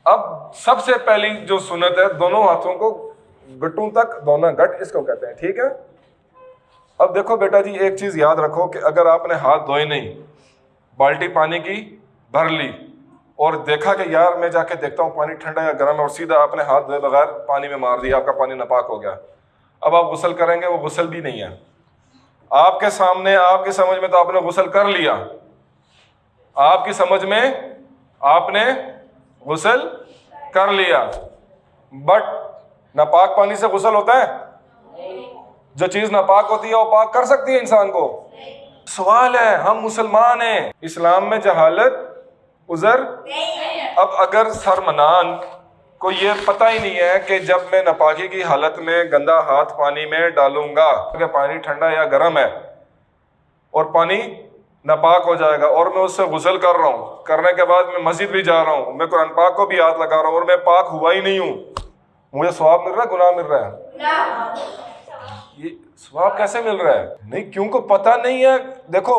اب سب سے پہلی جو سنت ہے دونوں ہاتھوں کو گٹوں تک دھونا، گٹ اس کو کہتے ہیں، ٹھیک ہے. اب دیکھو بیٹا جی ایک چیز یاد رکھو کہ اگر آپ نے ہاتھ دھوئے نہیں، بالٹی پانی کی بھر لی اور دیکھا کہ یار میں جا کے دیکھتا ہوں پانی ٹھنڈا یا گرم ہے، اور سیدھا آپ نے ہاتھ دھوئے بغیر پانی میں مار دیا، آپ کا پانی ناپاک ہو گیا. اب آپ غسل کریں گے، وہ غسل بھی نہیں ہے. آپ کے سامنے آپ کی سمجھ میں تو آپ نے غسل کر لیا، آپ کی سمجھ میں آپ نے غسل کر لیا، بٹ ناپاک پانی سے غسل ہوتا ہے؟ جو چیز ناپاک ہوتی ہے وہ پاک کر سکتی ہے انسان کو؟ سوال ہے. ہم مسلمان ہیں، اسلام میں جہالت عذر. اب اگر سرمنان کو یہ پتہ ہی نہیں ہے کہ جب میں ناپاکی کی حالت میں گندا ہاتھ پانی میں ڈالوں گا کہ پانی ٹھنڈا یا گرم ہے اور پانی ناپاک ہو جائے گا، اور میں اس سے غسل کر رہا ہوں، کرنے کے بعد میں مسجد بھی جا رہا ہوں، میں قرآن پاک کو بھی ہاتھ لگا رہا ہوں اور میں پاک ہوا ہی نہیں ہوں، مجھے ثواب مل رہا ہے گناہ مل رہا ہے؟ یہ ثواب کیسے مل رہا ہے؟ نہیں، کیونکہ پتہ نہیں ہے. دیکھو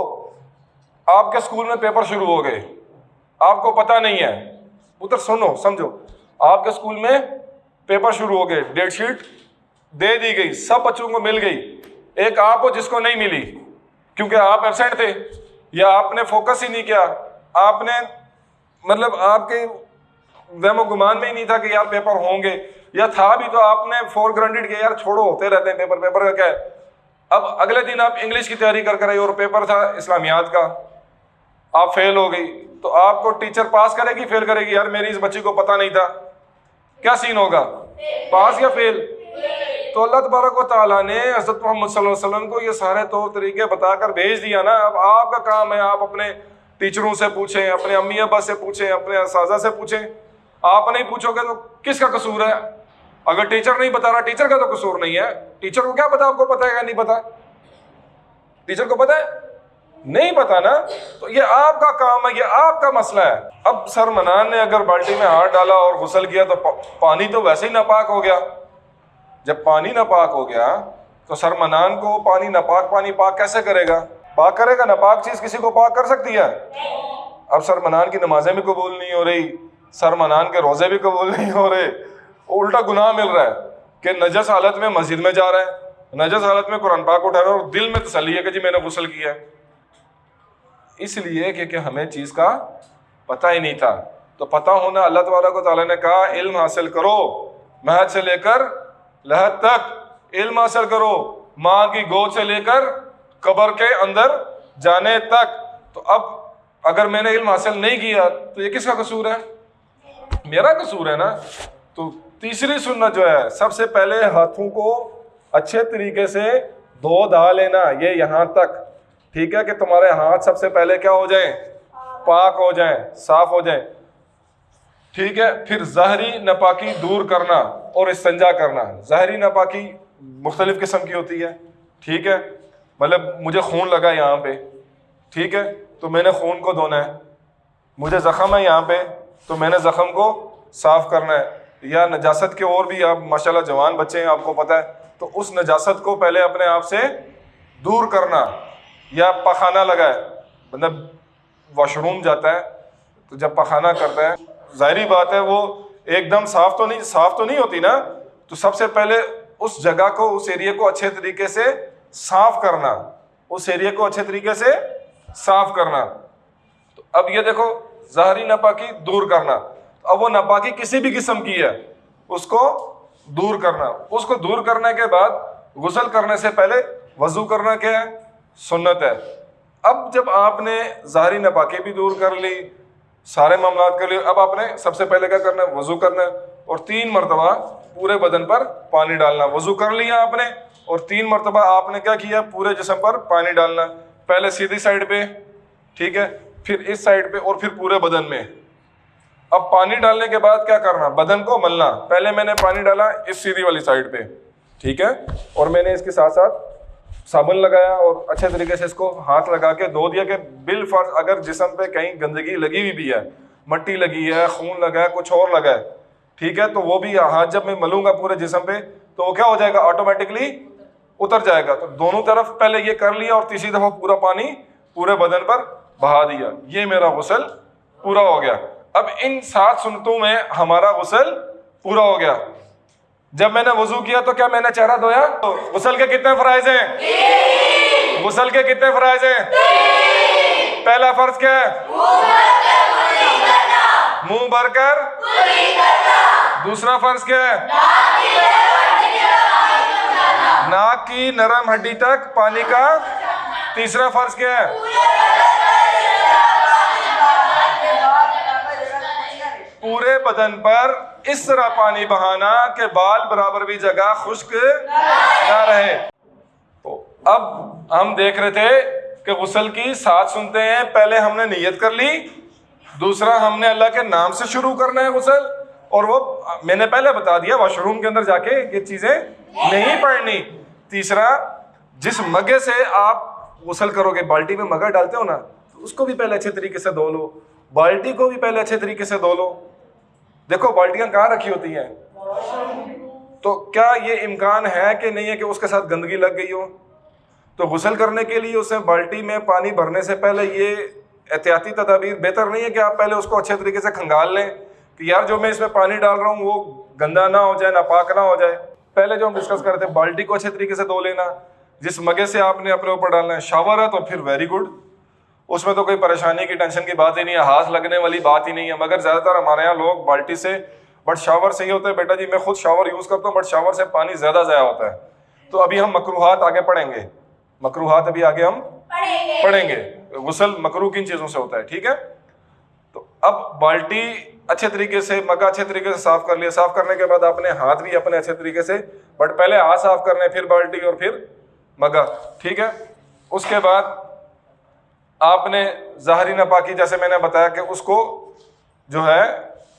آپ کے اسکول میں پیپر شروع ہو گئے، آپ کو پتہ نہیں ہے، ادھر سنو سمجھو، آپ کے اسکول میں پیپر شروع ہو گئے، ڈیٹ شیٹ دے دی گئی، سب بچوں کو مل گئی، ایک آپ ہو جس کو نہیں ملی کیونکہ آپ ایبسینٹ تھے یا آپ نے فوکس ہی نہیں کیا، آپ نے مطلب آپ کے وہم و گمان میں ہی نہیں تھا کہ یار پیپر ہوں گے، یا تھا بھی تو آپ نے فور گرانٹیڈ کیا، یار چھوڑو ہوتے رہتے ہیں پیپر، پیپر کا کیا ہے. اب اگلے دن آپ انگلش کی تیاری کر رہے ہو اور پیپر تھا اسلامیات کا، آپ فیل ہو گئی، تو آپ کو ٹیچر پاس کرے گی فیل کرے گی؟ یار میری اس بچی کو پتہ نہیں تھا، کیا سین ہوگا، پاس یا فیل؟ تو اللہ تبارک و تعالیٰ نے حضرت محمد صلی اللہ علیہ وسلم کو یہ سارے طور طریقے بتا کر بھیج دیا نا. اب آپ کا کام ہے آپ اپنے ٹیچروں سے پوچھیں، اپنے امی ابا سے پوچھیں، اپنے اساتذہ سے پوچھیں. آپ نہیں پوچھو گے تو کس کا قصور ہے؟ اگر ٹیچر نہیں بتا رہا، ٹیچر کا تو قصور نہیں ہے. ٹیچر کو کیا پتا آپ کو پتا ہے یا نہیں پتا؟ ٹیچر کو پتا ہے؟ نہیں پتا نا. تو یہ آپ کا کام ہے، یہ آپ کا مسئلہ ہے. اب سرمنان نے اگر بالٹی میں ہاتھ ڈالا اور غسل کیا تو پانی تو ویسے ہی ناپاک ہو گیا. جب پانی ناپاک ہو گیا تو سرمنان کو پانی ناپاک پانی پاک کیسے کرے گا؟ پاک کرے گا؟ ناپاک چیز کسی کو پاک کر سکتی ہے؟ اب سرمنان کی نمازیں بھی قبول نہیں ہو رہی، سرمنان کے روزے بھی قبول نہیں ہو رہے، الٹا گناہ مل رہا ہے کہ نجس حالت میں مسجد میں جا رہا ہے، نجس حالت میں قرآن پاک اٹھا رہا ہے اور دل میں تسلی ہے کہ جی میں نے غسل کیا ہے. اس لیے کہ ہمیں چیز کا پتہ ہی نہیں تھا. تو پتہ ہونا، اللہ تبارک و تعالیٰ نے کہا علم حاصل کرو، مہد سے لے کر لحد تک علم حاصل کرو، ماں کی گود سے لے کر قبر کے اندر جانے تک. تو اب اگر میں نے علم حاصل نہیں کیا تو یہ کس کا قصور ہے؟ میرا قصور ہے نا. تو تیسری سنت جو ہے، سب سے پہلے ہاتھوں کو اچھے طریقے سے دھو دھا لینا، یہ یہاں تک، ٹھیک ہے، کہ تمہارے ہاتھ سب سے پہلے کیا ہو جائیں؟ پاک ہو جائیں، صاف ہو جائیں، ٹھیک ہے. پھر ظاہری ناپاکی دور کرنا اور استنجا کرنا. ظاہری ناپاکی مختلف قسم کی ہوتی ہے، ٹھیک ہے، مطلب مجھے خون لگا یہاں پہ، ٹھیک ہے، تو میں نے خون کو دھونا ہے. مجھے زخم ہے یہاں پہ تو میں نے زخم کو صاف کرنا ہے. یا نجاست کے اور بھی، آپ ماشاءاللہ جوان بچے ہیں، آپ کو پتہ ہے، تو اس نجاست کو پہلے اپنے آپ سے دور کرنا. یا پخانہ لگا ہے، مطلب واش روم جاتا ہے تو جب پخانہ کرتا ہے، ظاہری بات ہے وہ ایک دم صاف تو نہیں ہوتی نا. تو سب سے پہلے اس جگہ کو، اس ایریے کو اچھے طریقے سے صاف کرنا، اس ایریے کو اچھے طریقے سے صاف کرنا. تو اب یہ دیکھو، ظاہری ناپاکی دور کرنا. اب وہ ناپاکی کسی بھی قسم کی ہے اس کو دور کرنا. اس کو دور کرنے کے بعد غسل کرنے سے پہلے وضو کرنا کیا ہے؟ سنت ہے. اب جب آپ نے ظاہری ناپاکی بھی دور کر لی، سارے معاملات کر لیے، اب آپ نے سب سے پہلے کیا کرنا ہے؟ وضو کرنا ہے، اور 3 مرتبہ پورے بدن پر پانی ڈالنا. وضو کر لیا آپ نے اور 3 مرتبہ آپ نے کیا کیا؟ پورے جسم پر پانی ڈالنا. پہلے سیدھی سائڈ پہ، ٹھیک ہے، پھر اس سائڈ پہ، اور پھر پورے بدن میں. اب پانی ڈالنے کے بعد کیا کرنا؟ بدن کو ملنا. پہلے میں نے پانی ڈالا اس سیدھی والی سائڈ پہ، ٹھیک ہے، اور میں نے اس کے ساتھ ساتھ صابن لگایا اور اچھے طریقے سے اس کو ہاتھ لگا کے دھو دیا کہ بالفرض اگر جسم پہ کہیں گندگی لگی ہوئی بھی ہے، مٹی لگی ہے، خون لگا ہے، کچھ اور لگا ہے، ٹھیک ہے، تو وہ بھی ہاتھ جب میں ملوں گا پورے جسم پہ تو وہ کیا ہو جائے گا؟ آٹومیٹکلی اتر جائے گا. تو دونوں طرف پہلے یہ کر لیا اور تیسری دفعہ پورا پانی پورے بدن پر بہا دیا. یہ میرا غسل پورا ہو گیا. اب ان 7 سنتوں میں ہمارا غسل پورا ہو گیا. جب میں نے وضو کیا تو کیا میں نے چہرہ دھویا؟ غسل کے کتنے فرائض ہیں؟ غسل کے کتنے فرائض ہیں؟ پہلا فرض کیا ہے؟ منہ بھر کر. دوسرا فرض کیا ہے؟ ناک کی نرم ہڈی تک پانی کا. تیسرا فرض کیا ہے؟ پورے بدن پر اس طرح پانی بہانا کہ بال برابر بھی جگہ خشک نہ رہے. تو اب ہم دیکھ رہے تھے کہ غسل کی 7 سنتیں ہیں. پہلے ہم نے نیت کر لی. دوسرا ہم نے اللہ کے نام سے شروع کرنا ہے غسل, اور وہ میں نے پہلے بتا دیا واش روم کے اندر جا کے یہ چیزیں نہیں پڑھنی. تیسرا جس مگے سے آپ غسل کرو گے, بالٹی میں مگا ڈالتے ہو نا, تو اس کو بھی پہلے اچھے طریقے سے دھو لو. بالٹی کو بھی پہلے اچھے طریقے سے دھو لو. دیکھو بالٹیاں کہاں رکھی ہوتی ہیں, تو کیا یہ امکان ہے کہ نہیں ہے کہ اس کے ساتھ گندگی لگ گئی ہو؟ تو غسل کرنے کے لیے اسے بالٹی میں پانی بھرنے سے پہلے یہ احتیاطی تدابیر بہتر نہیں ہے کہ آپ پہلے اس کو اچھے طریقے سے کھنگال لیں کہ یار جو میں اس میں پانی ڈال رہا ہوں وہ گندا نہ ہو جائے, ناپاک نہ ہو جائے. پہلے جو ہم ڈسکس کر رہے تھے, بالٹی کو اچھے طریقے سے دھو لینا. جس مگے سے آپ نے اپنے اوپر ڈالنا ہے, شاور ہے تو پھر ویری گڈ, اس میں تو کوئی پریشانی کی ٹینشن کی بات ہی نہیں ہے, ہاتھ لگنے والی بات ہی نہیں ہے. مگر زیادہ تر ہمارے یہاں لوگ بالٹی سے, بٹ شاور سے ہی ہوتا ہے. بیٹا جی میں خود شاور یوز کرتا ہوں, بٹ شاور سے پانی زیادہ ضائع ہوتا ہے. تو ابھی ہم مکروہات آگے پڑھیں گے. مکروہات ابھی آگے ہم پڑھیں گے. غسل مکروہ کن چیزوں سے ہوتا ہے, ٹھیک ہے. تو اب بالٹی اچھے طریقے سے, مگا اچھے طریقے سے صاف کر لیا. صاف کرنے کے بعد آپ نے ہاتھ بھی اپنے اچھے طریقے سے, بٹ پہلے ہاتھ صاف کرنے, پھر بالٹی اور پھر مگا, ٹھیک ہے. اس کے بعد آپ نے ظاہری ناپاکی, جیسے میں نے بتایا کہ اس کو جو ہے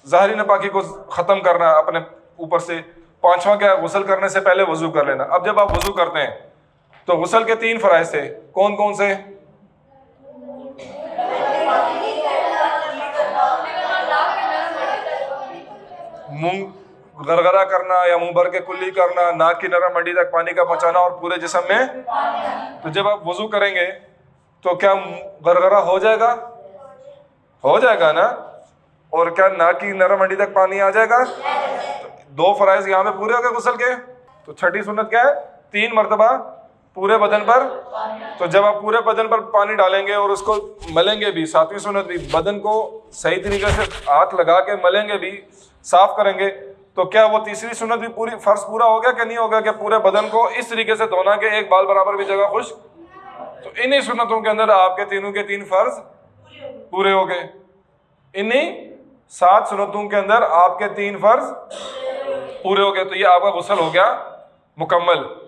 ظاہری ناپاکی کو ختم کرنا اپنے اوپر سے. 5واں کیا, غسل کرنے سے پہلے وضو کر لینا. اب جب آپ وضو کرتے ہیں تو غسل کے 3 فرائض تھے, کون کون سے؟ منہ گرگرا کرنا یا منہ بھر کے کلی کرنا, ناک کی نرم ہڈی تک پانی کا پہنچانا, اور پورے جسم میں. تو جب آپ وضو کریں گے تو کیا گرگرا ہو جائے گا؟ ہو جائے گا نا. اور کیا ناک کی نرم ہڈی تک پانی آ جائے گا؟ 2 فرائض یہاں پہ پورے ہو گئے غسل کے. تو چھٹی سنت کیا ہے؟ 3 مرتبہ پورے بدن پر. تو جب آپ پورے بدن پر پانی ڈالیں گے اور اس کو ملیں گے بھی, 7ویں سنت بھی, بدن کو صحیح طریقے سے ہاتھ لگا کے ملیں گے بھی, صاف کریں گے, تو کیا وہ 3ری سنت بھی پوری فرض پورا ہو گیا کہ نہیں ہوگا کہ پورے بدن کو اس طریقے سے دھونا کہ ایک بال برابر بھی جگہ خشک. تو انہی سنتوں کے اندر آپ کے تینوں کے 3 فرض پورے ہو گئے. انہی 7 سنتوں کے اندر آپ کے 3 فرض پورے ہو گئے. تو یہ آپ کا غسل ہو گیا مکمل.